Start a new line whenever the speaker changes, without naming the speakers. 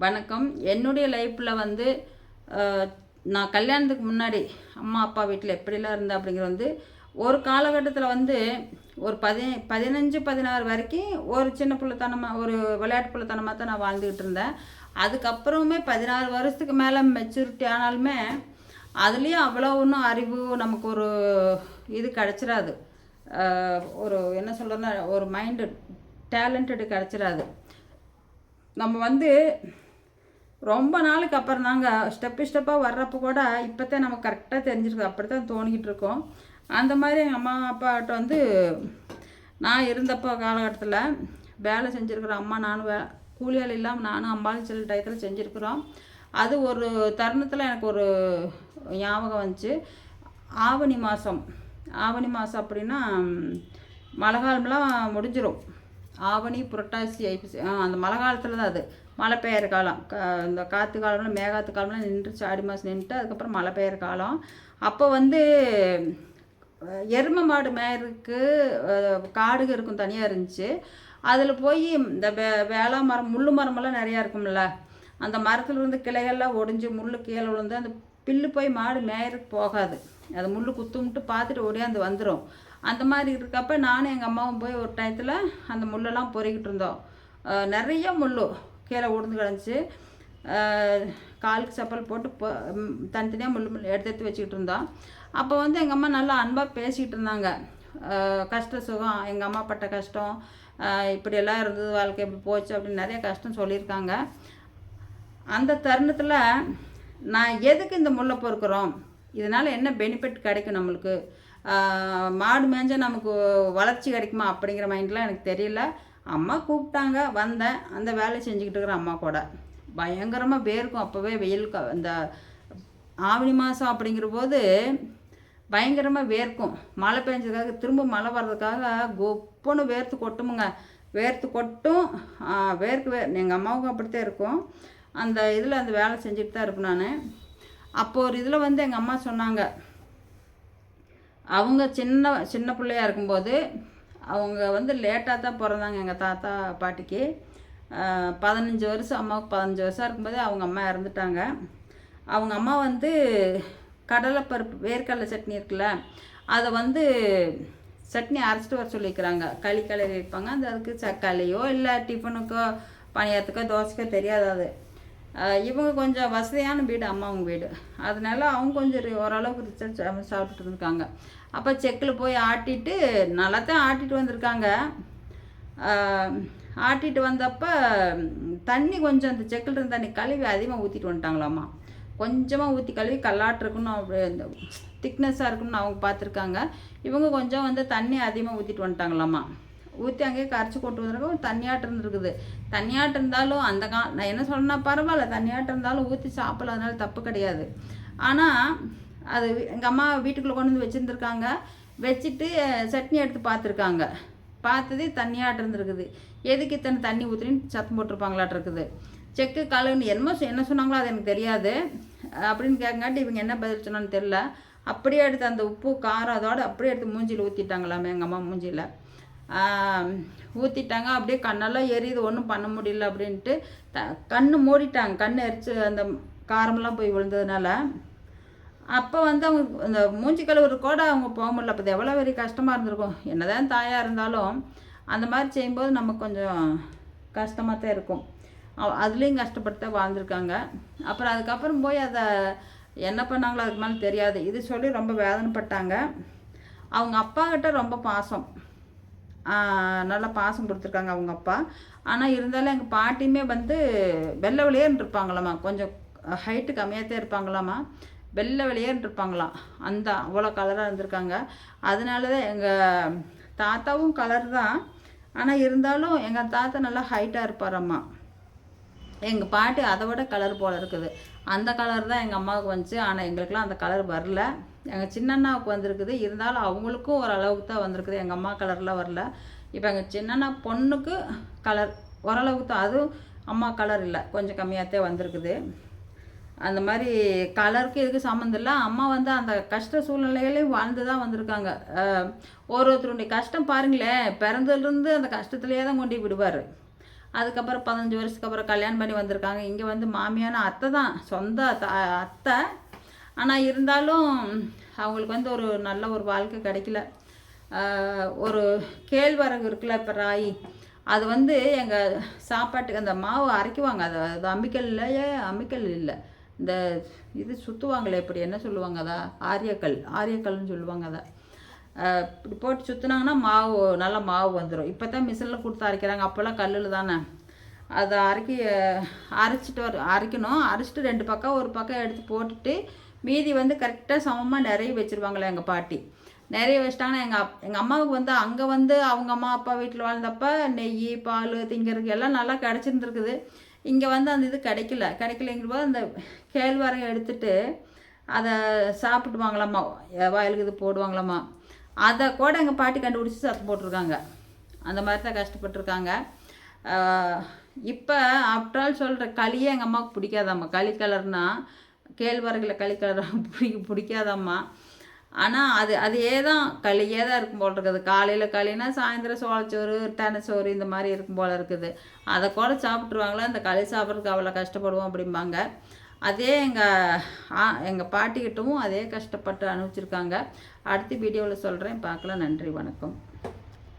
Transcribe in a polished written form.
வணக்கம். என்னுடைய லைஃப்பில் வந்து நான் கல்யாணத்துக்கு முன்னாடி அம்மா அப்பா வீட்டில் எப்படிலாம் இருந்தேன் அப்படிங்கிறது ஒரு காலகட்டத்தில் ஒரு 15 16 வரைக்கும் ஒரு சின்ன பிள்ளைத்தனமாக ஒரு விளையாட்டு பிள்ளைத்தனமாக தான் நான் வாழ்ந்துக்கிட்டு இருந்தேன். அதுக்கப்புறமே 16 வருஷத்துக்கு மேலே மெச்சூரிட்டி ஆனாலுமே அதுலேயும் அவ்வளோ ஒன்றும் அறிவு நமக்கு ஒரு இது கிடச்சிடாது. ஒரு என்ன சொல்கிறதுன்னா ஒரு மைண்டு டேலண்டடு கிடச்சிடாது. நம்ம ரொம்ப நாளுக்கு அப்புறம் தாங்க ஸ்டெப்பாக வர்றப்போ கூட இப்போத்தான் நமக்கு கரெக்டாக தெரிஞ்சிருக்கு. அப்படி தான் தோணிக்கிட்டு இருக்கோம். அந்த மாதிரி எங்கள் அம்மா அப்பாட்ட நான் இருந்தப்போ காலகட்டத்தில் வேலை செஞ்சுருக்குறோம். அம்மா நானும் கூலி வேலை இல்லாமல் நானும் அம்பாலும் சில டயத்தில் செஞ்சுருக்குறோம். அது ஒரு தருணத்தில் எனக்கு ஒரு ஞாபகம் வந்துச்சு. ஆவணி மாதம் அப்படின்னா மழை காலம்லாம் முடிஞ்சிடும். ஆவணி புரட்டாசி ஐப்பசி அந்த மழை காலத்தில் தான் அது மழை பெய்கிற காலம். இந்த காற்று காலம்லாம் மேகாற்று காலம்லாம் நின்றுச்சு. ஆடி மாதம் நின்றுட்டு அதுக்கப்புறம் மழை பெய்கிற காலம். அப்போ எருமை மாடு மேயருக்கு காடுக இருக்கும், தனியாக இருந்துச்சு. அதில் போய் இந்த வேளா மரம் முள் மரமெல்லாம் நிறையா இருக்கும்ல, அந்த மரத்தில் இருந்து கிளைகள்லாம் ஒடிஞ்சு முள் கீழே விழுந்து அந்த பில்லு போய் மாடு மேயருக்கு போகாது. அது முள் குத்தும்ட்டு பார்த்துட்டு ஓடியாந்து வந்துடும். அந்த மாதிரி இருக்கப்போ நானும் எங்கள் அம்மாவும் போய் ஒரு டயத்தில் அந்த முள்ளெல்லாம் பொறிக்கிட்டு இருந்தோம். நிறைய முள் கீழே உடுந்து கிடந்துச்சு. காலுக்கு செப்பல் போட்டு தனித்தனியாக முள் எடுத்து வச்சுக்கிட்டு இருந்தோம். அப்போ எங்கள் அம்மா நல்லா அன்பாக பேசிக்கிட்டு இருந்தாங்க. கஷ்ட சுகம், எங்கள் அம்மா பட்ட கஷ்டம், இப்படியெல்லாம் இருந்தது, வாழ்க்கை எப்படி போச்சு அப்படின்னு நிறைய கஷ்டம் சொல்லியிருக்காங்க. அந்த தருணத்தில் நான் எதுக்கு இந்த முல்லை பொறுக்கிறோம், இதனால் என்ன பெனிஃபிட் கிடைக்கும் நம்மளுக்கு, மாடு மேய்ஞ்சால் நமக்கு வளர்ச்சி கிடைக்குமா அப்படிங்கிற மைண்ட்லாம் எனக்கு தெரியல. அம்மா கூப்பிட்டாங்க, வந்தேன். அந்த வேலையை செஞ்சுக்கிட்டு இருக்கிற அம்மா கூட பயங்கரமாக வேர்க்கும். அப்போவே வெயிலுக்கு இந்த ஆவணி மாதம் அப்படிங்கிற போது பயங்கரமாக வேர்க்கும். மழை பெஞ்சதுக்காக திரும்ப மழை வர்றதுக்காக கொப்புன்னு வேர்த்து கொட்டுமுங்க. வேர்த்து கொட்டும். எங்கள் அம்மாவுக்கும் அப்படித்தான் இருக்கும். அந்த இதில் அந்த வேலை செஞ்சுட்டு தான் இருப்பேன் நான். அப்போ ஒரு இதில் எங்கள் அம்மா சொன்னாங்க, அவங்க சின்ன பிள்ளையாக இருக்கும்போது அவங்க லேட்டாக தான் பிறந்தாங்க. எங்கள் தாத்தா பாட்டிக்கு 15 வருஷம், அம்மாவுக்கு 15 வருஷம் இருக்கும்போது அவங்க அம்மா இறந்துட்டாங்க. அவங்க அம்மா கடலைப்பருப்பு வேர்க்கடலை சட்னி இருக்குல்ல, அதை சட்னி அரைச்சிட்டு வர சொல்லிக்கிறாங்க. களி கிளறி வைப்பாங்க. அதுக்கு சக்காளியோ இல்லை டிஃபனுக்கோ பணியாரத்துக்கோ தோசைக்கோ தெரியாது. அது இவங்க கொஞ்சம் வசதியான வீடு, அம்மாவும் வீடு. அதனால அவங்க கொஞ்சம் ஓரளவுக்கு ரிச்சர்ச் சாப்பிட்டுட்டு இருந்திருக்காங்க. அப்போ செக்கில் போய் ஆட்டிட்டு நல்லா தான் ஆட்டிட்டு வந்திருக்காங்க. ஆட்டிட்டு வந்தப்போ தண்ணி கொஞ்சம் அந்த செக்கில் இருந்த தண்ணி கழுவி அதிகமாக ஊற்றிட்டு வந்துட்டாங்களாம்மா. கொஞ்சமாக ஊற்றி கழுவி கல்லாட்டிருக்குன்னு அப்படி இந்த திக்னஸாக இருக்குன்னு அவங்க பார்த்துருக்காங்க. இவங்க கொஞ்சம் தண்ணி அதிகமாக ஊற்றிட்டு வந்துட்டாங்களாம்மா. ஊற்றி அங்கேயே கரைச்சி கொண்டு வந்துருக்கோம். தண்ணியாட்டம் இருந்துருக்குது. தண்ணியாட்டம் இருந்தாலும் நான் என்ன சொல்கிறேன்னா பரவாயில்ல, தண்ணியாட்டம் இருந்தாலும் ஊற்றி சாப்பிடலாம், அதனால தப்பு கிடையாது. ஆனால் அது எங்கள் அம்மா வீட்டுக்குள்ளே கொண்டு வச்சுருந்துருக்காங்க. வச்சுட்டு சட்னி எடுத்து பார்த்துருக்காங்க. பார்த்தது தண்ணியாட்டம் இருந்துருக்குது. எதுக்கு இத்தனை தண்ணி ஊற்றுன்னு சத்தம் போட்டிருப்பாங்களாட்டிருக்குது. செக்கு கழுவுன்னு என்ன சொன்னாங்களோ அது எனக்கு தெரியாது அப்படின்னு கேட்காட்டி இவங்க என்ன பதில் சொன்னான்னு தெரில. அப்படியே எடுத்து அந்த உப்பு காரம் அதோடு அப்படியே எடுத்து மூஞ்சியில் ஊற்றிட்டாங்களாமே. எங்கள் அம்மா மூஞ்சியில் ஊற்றிட்டாங்க. அப்படியே கண்ணெல்லாம் எரியுது, ஒன்றும் பண்ண முடியல அப்படின்ட்டு கண்ணு மூடிட்டாங்க. கண் எரிச்சு அந்த காரமெல்லாம் போய் விழுந்ததுனால அப்போ அவங்க அந்த மூஞ்சி கழுவுற கூட அவங்க போக முடியல. அப்போ எவ்வளோ பெரிய கஷ்டமாக இருந்திருக்கும். என்னதான் தாயாக இருந்தாலும் அந்த மாதிரி செய்யும்போது நமக்கு கொஞ்சம் கஷ்டமாக தான் இருக்கும். அதுலேயும் கஷ்டப்பட்டு தான் வாழ்ந்துருக்காங்க. அப்புறம் அதுக்கப்புறம் போய் அதை என்ன பண்ணாங்களோ அதுக்கு மேலே தெரியாது. இது சொல்லி ரொம்ப வேதனைப்பட்டாங்க. அவங்க அப்பா கிட்ட ரொம்ப பாசம், நல்லா பாசம் கொடுத்துருக்காங்க அவங்க அப்பா. ஆனால் இருந்தாலும் எங்கள் பாட்டியுமே வெள்ளை வெளியேன்னு இருப்பாங்களாம்மா. கொஞ்சம் ஹைட்டு கம்மியாகத்தான் இருப்பாங்களாம்மா. வெள்ளை வெளியேன்னு இருப்பாங்களாம். அவ்வளோ கலராக இருந்திருக்காங்க. அதனால தான் எங்கள் தாத்தாவும் கலர் தான். ஆனால் இருந்தாலும் எங்கள் தாத்தா நல்லா ஹைட்டாக இருப்பாரம்மா. எங்கள் பாட்டி அதை விட கலர் போல் இருக்குது. அந்த கலர் தான் எங்கள் அம்மாவுக்கு வந்துச்சு. ஆனால் எங்களுக்கெலாம் அந்த கலர் வரல. எங்கள் சின்னண்ணாவுக்கு வந்திருக்குது. இருந்தாலும் அவங்களுக்கும் ஓரளவுக்கு தான் வந்திருக்குது. எங்கள் அம்மா கலர்லாம் வரல. இப்போ எங்கள் சின்னண்ணா பொண்ணுக்கு கலர் ஓரளவுக்கு தான், அதுவும் அம்மா கலர் இல்லை, கொஞ்சம் கம்மியாகத்தான் வந்திருக்குது. அந்த மாதிரி கலருக்கு இதுக்கு சம்மந்தம் இல்லை. அம்மா அந்த கஷ்ட சூழ்நிலைகளையும் வாழ்ந்து தான் வந்திருக்காங்க. ஒருத்தருடைய கஷ்டம் பாருங்களேன், பிறந்ததுலேருந்து அந்த கஷ்டத்துலேயே தான் கொண்டு விடுவார். அதுக்கப்புறம் 15 வருஷத்துக்கு அப்புறம் கல்யாணம் பண்ணி வந்திருக்காங்க. இங்கே வந்து மாமியான அத்தை தான், சொந்த அத்தை. ஆனால் இருந்தாலும் அவங்களுக்கு வந்து ஒரு நல்ல ஒரு வாழ்க்கை கிடைக்கல. ஒரு கேழ்வரகு இருக்குல்ல, இப்போ ராகி, அது வந்து எங்கள் சாப்பாட்டுக்கு அந்த மாவு அரைக்குவாங்க. அது அம்மிக்கல்லையே, அம்மிக்கல் இல்லை, இந்த இது சுற்றுவாங்களே, இப்படி என்ன சொல்லுவாங்க, அதை ஆரியக்கல்னு சொல்லுவாங்க. அதை இப்படி போட்டு சுற்றுனாங்கன்னா மாவு, நல்லா மாவு வந்துடும். இப்போ தான் மிஷினில் கொடுத்து அரைக்கிறாங்க, அப்போல்லாம் கல்லில் தானே. அதை அரைக்கணும். அரைச்சிட்டு 2 பக்கம், ஒரு பக்கம் எடுத்து போட்டுட்டு மீதி வந்து கரெக்டாக சமமாக நிறைய வச்சுருவாங்களே எங்கள் பாட்டி. நிறைய வச்சிட்டாங்கன்னா எங்கள் அம்மாவுக்கு வந்து அங்கே வந்து அவங்க அம்மா அப்பா வீட்டில் வாழ்ந்தப்போ நெய் பால் திங்கிறதுக்கு எல்லாம் நல்லா கிடச்சிருந்துருக்குது. இங்கே வந்து அந்த இது கிடைக்கலைங்கிற போது அந்த கேழ்வரகை எடுத்துட்டு அதை சாப்பிட்டுவாங்களாம்மா, வயலுக்கு இது போடுவாங்களாம்மா. அதை கூட எங்கள் பாட்டி கண்டுபிடிச்சி சத்தம் போட்டிருக்காங்க. அந்த மாதிரி தான் கஷ்டப்பட்டுருக்காங்க. இப்போ ஆஃப்டரால் சொல்கிற களியே எங்கள் அம்மாவுக்கு பிடிக்காதாம்மா. களி கலர்னா கேழ்வரகில் களி கலர் பிடிக்காதாம்மா. ஆனால் அதே தான் களியே தான் இருக்கும் போல் இருக்குது. காலையில் களினா சாயந்தரம் சோளச்சோறு தெனச்சோறு இந்த மாதிரி இருக்கும் போல் இருக்குது. அதை கூட சாப்பிட்ருவாங்களா, இந்த களி சாப்பிட்றதுக்கு அவ்வளோ கஷ்டப்படுவோம் அப்படிம்பாங்க. அதே எங்கள் பாட்டிக்கிட்டவும் அதே கஷ்டப்பட்டு அனுப்பிச்சிருக்காங்க. அடுத்த வீடியோவில் சொல்கிறேன், பார்க்கலாம். நன்றி, வணக்கம்.